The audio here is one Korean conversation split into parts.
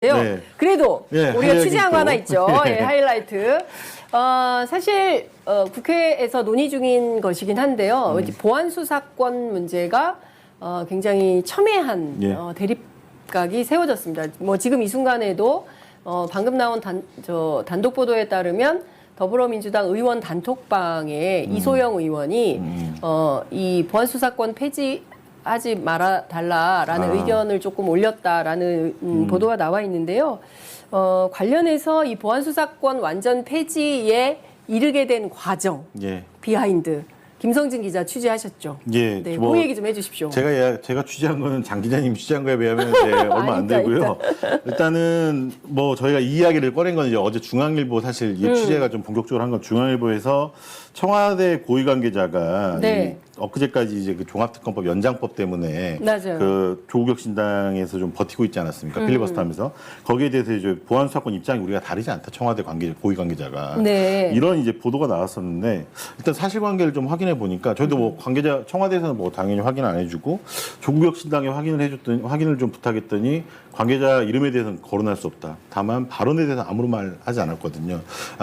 네. 그래도 네, 우리가 취재한 거 하나 또. 있죠. 예, 하이라이트. 사실 국회에서 논의 중인 것이긴 한데요. 보안 수사권 문제가 굉장히 첨예한 예. 대립각이 세워졌습니다. 뭐 지금 이 순간에도 방금 나온 단독 보도에 따르면 더불어민주당 의원 단톡방에 이소영 의원이 이 보안 수사권 폐지하지 말아 달라라는 의견을 조금 올렸다라는 보도가 나와 있는데요. 관련해서 이 보안 수사권 완전 폐지에 이르게 된 과정, 예. 비하인드. 김성진 기자 취재하셨죠? 예. 네, 뭐 그 얘기 좀 해주십시오. 제가 취재한 거는 장 기자님 취재한 거에 비하면 이제 얼마 안 되고요. 일단은 뭐 저희가 이 이야기를 꺼낸 건 이제 어제 중앙일보 사실 이 취재가 좀 본격적으로 한 건 중앙일보에서 청와대 고위 관계자가 네. 엊그제까지 이제 그 종합특검법 연장법 때문에 맞아요. 그 조국혁 신당에서 좀 버티고 있지 않았습니까? 필리버스터하면서 거기에 대해서 이제 보안 수사권 입장이 우리가 다르지 않다. 청와대 고위 관계자가 네. 이런 이제 보도가 나왔었는데 일단 사실관계를 좀 확인해 보니까 저희도 뭐 관계자 청와대에서는 뭐 당연히 확인 안 해주고 조국혁 신당에 확인을 좀 부탁했더니 관계자 이름에 대해서는 거론할 수 없다. 다만 발언에 대해서 아무런 말 하지 않았거든요.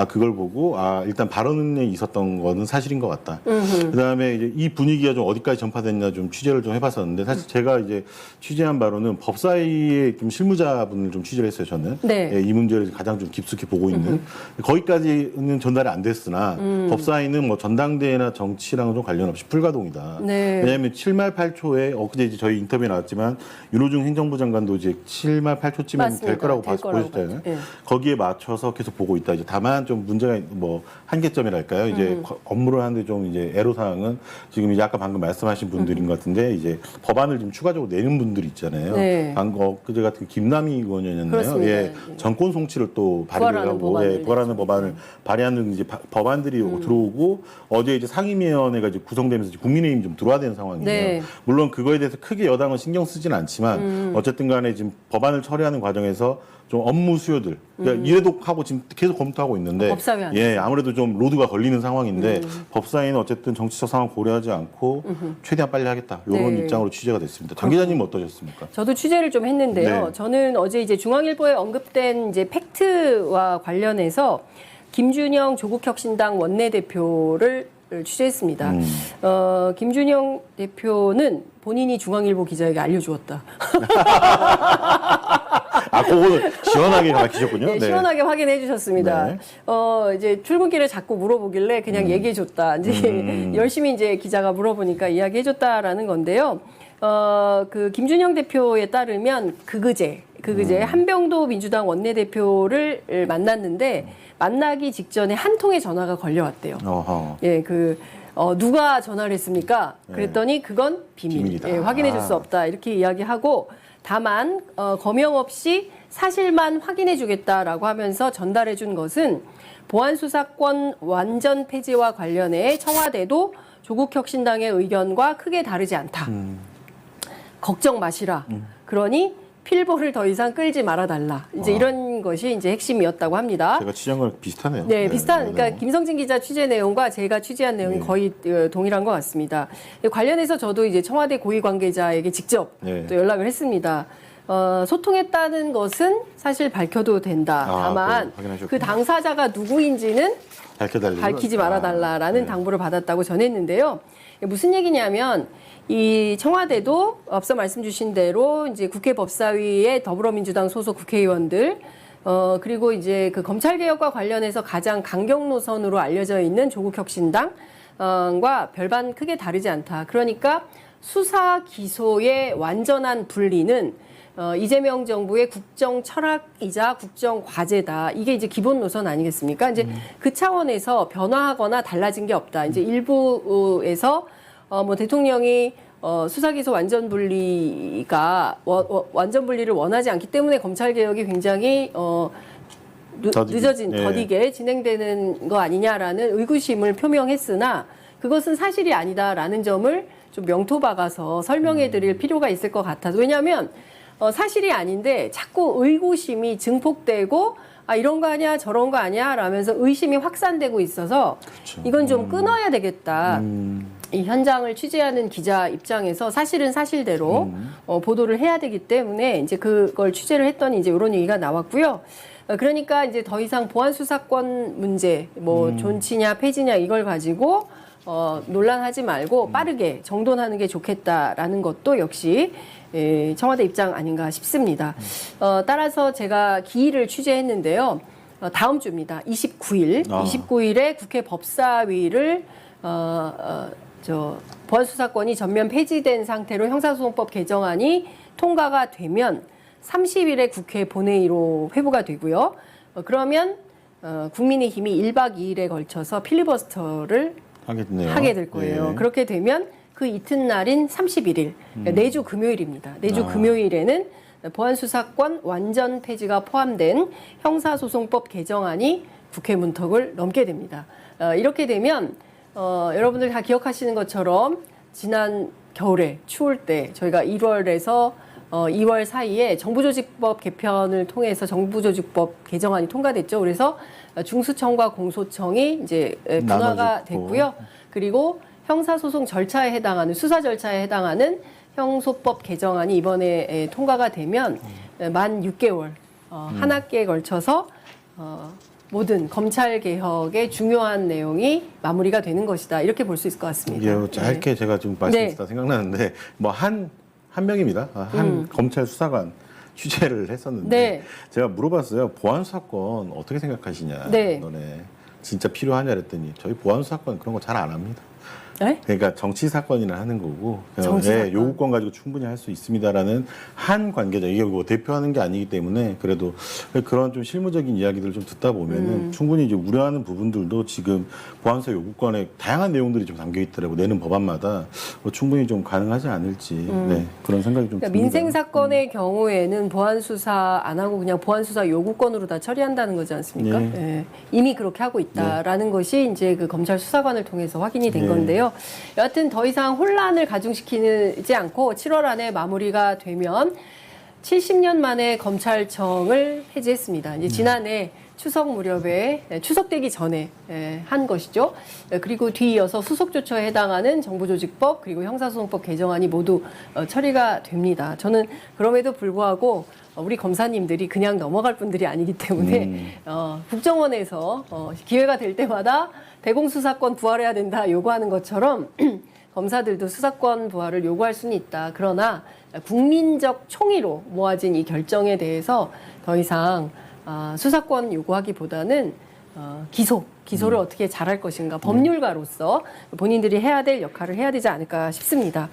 그걸 보고 일단 발언에 있었던 거는 사실인 것 같다. 그다음에 이제 이 분위기가 좀 어디까지 전파됐냐 좀 취재를 좀 해봤었는데 사실 제가 이제 취재한 바로는 법사위의 좀 실무자분을 좀 취재를 했어요. 저는 네. 이 문제를 가장 좀 깊숙이 보고 있는 거기까지는 전달이 안 됐으나 법사위는 뭐 전당대회나 정치랑은 좀 관련 없이 불가동이다. 네. 왜냐하면 7말 8초에 엊그제 이제 저희 인터뷰에 나왔지만 윤호중 행정부 장관도 이제 7말 8초쯤엔 맞습니다. 될 거라고 될 거라고 보셨잖아요. 봤죠. 예. 거기에 맞춰서 계속 보고 있다. 이제 다만 좀 문제가 뭐 한계점이랄까요. 이제 업무를 하는데 좀 이제 애로사항은 지금 이제 아까 방금 말씀하신 분들인 것 같은데 이제 법안을 좀 추가적으로 내는 분들이 있잖아요. 네. 방금 그제 같은 김남희 의원이었나요? 그렇습니다. 예, 정권 송치를 또 발의를 부활하는 하고 법안을 부활하는 법안을 발의하는 이제 법안들이 들어오고 어제 이제 상임위원회가 이제 구성되면서 이제 국민의힘 좀 들어와야 되는 상황이에요. 네. 물론 그거에 대해서 크게 여당은 신경 쓰진 않지만 어쨌든 간에 지금 법안을 처리하는 과정에서 좀 업무 수요들 그러니까 이래도 하고 지금 계속 검토하고 있는데 법사위 안에서. 예 아무래도 좀 로드가 걸리는 상황인데 법사위는 어쨌든 정치적 상황 고려하지 않고 최대한 빨리 하겠다 이런 네. 입장으로 취재가 됐습니다. 장 기자님 어떠셨습니까? 저도 취재를 좀 했는데요. 네. 저는 어제 이제 중앙일보에 언급된 이제 팩트와 관련해서 김준영 조국혁신당 원내대표를 취재했습니다. 김준영 대표는 본인이 중앙일보 기자에게 알려주었다. 그거는 시원하게 밝히셨군요. 네, 시원하게 확인해 주셨습니다. 네. 이제 출근길에 자꾸 물어보길래 그냥 얘기해 줬다. 이제 열심히 이제 기자가 물어보니까 이야기해 줬다라는 건데요. 그 김준영 대표에 따르면 그그제 한병도 민주당 원내대표를 만났는데 만나기 직전에 한 통의 전화가 걸려왔대요. 어허. 예, 누가 전화를 했습니까? 그랬더니 그건 비밀이다. 예, 확인해 줄 수 없다. 이렇게 이야기하고 다만 검역 없이 사실만 확인해 주겠다라고 하면서 전달해 준 것은 보안 수사권 완전 폐지와 관련해 청와대도 조국혁신당의 의견과 크게 다르지 않다. 걱정 마시라. 그러니 필보를 더 이상 끌지 말아달라. 이제 이런 것이 이제 핵심이었다고 합니다. 제가 취재한 거랑 비슷하네요. 네, 비슷한, 네. 그러니까 김성진 기자 취재 내용과 제가 취재한 내용이 거의 동일한 것 같습니다. 관련해서 저도 이제 청와대 고위 관계자에게 직접 네. 또 연락을 했습니다. 소통했다는 것은 사실 밝혀도 된다. 다만 확인하셨군요. 그 당사자가 누구인지는 밝히지 말아달라라는 네. 당부를 받았다고 전했는데요. 무슨 얘기냐면 이 청와대도 앞서 말씀 주신 대로 이제 국회 법사위에 더불어민주당 소속 국회의원들 그리고 이제 그 검찰개혁과 관련해서 가장 강경 노선으로 알려져 있는 조국혁신당과 별반 크게 다르지 않다. 그러니까 수사 기소의 완전한 분리는 이재명 정부의 국정 철학이자 국정 과제다. 이게 이제 기본 노선 아니겠습니까? 이제 그 차원에서 변화하거나 달라진 게 없다. 이제 일부에서 뭐 대통령이 수사기소 완전 분리가 완전 분리를 원하지 않기 때문에 검찰 개혁이 굉장히 더디게 진행되는 거 아니냐라는 의구심을 표명했으나 그것은 사실이 아니다라는 점을 좀 명토박아서 설명해드릴 필요가 있을 것 같아서 왜냐하면 사실이 아닌데 자꾸 의구심이 증폭되고 이런 거 아니야 저런 거 아니야 라면서 의심이 확산되고 있어서 그렇죠. 이건 좀 끊어야 되겠다. 이 현장을 취재하는 기자 입장에서 사실은 사실대로 보도를 해야 되기 때문에 이제 그걸 취재를 했더니 이제 이런 얘기가 나왔고요. 그러니까 이제 더 이상 보안 수사권 문제, 뭐 존치냐 폐지냐 이걸 가지고 논란하지 말고 빠르게 정돈하는 게 좋겠다라는 것도 역시 청와대 입장 아닌가 싶습니다. 따라서 제가 기일을 취재했는데요. 다음 주입니다. 29일, 29일에 국회 법사위를 보안수사권이 전면 폐지된 상태로 형사소송법 개정안이 통과가 되면 30일에 국회 본회의로 회부가 되고요. 그러면 국민의힘이 1박 2일에 걸쳐서 필리버스터를 하게 될 거예요. 예. 그렇게 되면 그 이튿날인 31일, 그러니까 내주 금요일입니다. 내주 금요일에는 보안수사권 완전 폐지가 포함된 형사소송법 개정안이 국회 문턱을 넘게 됩니다. 이렇게 되면 여러분들 다 기억하시는 것처럼 지난 겨울에 추울 때 저희가 1월에서 2월 사이에 정부조직법 개편을 통해서 정부조직법 개정안이 통과됐죠. 그래서 중수청과 공소청이 이제 분화가 됐고요. 그리고 형사소송 절차에 해당하는 수사 절차에 해당하는 형소법 개정안이 이번에 통과가 되면 만 6개월 한 학기에 걸쳐서 모든 검찰 개혁의 중요한 내용이 마무리가 되는 것이다. 이렇게 볼 수 있을 것 같습니다. 예, 짧게 제가 지금 말씀드리다 생각나는데 뭐 한 명입니다. 한 검찰 수사관 취재를 했었는데 제가 물어봤어요. 보안 수사권 어떻게 생각하시냐? 너네 진짜 필요하냐 그랬더니 저희 보안 수사권 그런 거 잘 안 합니다. 그러니까 정치 사건이나 하는 거고 요구권 가지고 충분히 할 수 있습니다라는 한 관계자 이게 뭐 대표하는 게 아니기 때문에 그래도 그런 좀 실무적인 이야기들을 좀 듣다 보면은 충분히 이제 우려하는 부분들도 지금 보안사 요구권에 다양한 내용들이 좀 담겨 있더라고 내는 법안마다 충분히 좀 가능하지 않을지 그런 생각이 좀 그러니까 듭니다. 민생 사건의 경우에는 보안 수사 안 하고 그냥 보안 수사 요구권으로 다 처리한다는 거지 않습니까? 이미 그렇게 하고 있다라는 것이 이제 그 검찰 수사관을 통해서 확인이 된 건데요. 여하튼 더 이상 혼란을 가중시키지 않고 7월 안에 마무리가 되면 70년 만에 검찰청을 폐지했습니다. 이제 지난해 추석 무렵에 추석되기 전에 한 것이죠. 그리고 뒤이어서 수속조처에 해당하는 정부조직법 그리고 형사소송법 개정안이 모두 처리가 됩니다. 저는 그럼에도 불구하고 우리 검사님들이 그냥 넘어갈 분들이 아니기 때문에 국정원에서 기회가 될 때마다 대공수사권 부활해야 된다 요구하는 것처럼 검사들도 수사권 부활을 요구할 수는 있다. 그러나 국민적 총의로 모아진 이 결정에 대해서 더 이상 수사권 요구하기보다는 기소를 어떻게 잘할 것인가 법률가로서 본인들이 해야 될 역할을 해야 되지 않을까 싶습니다.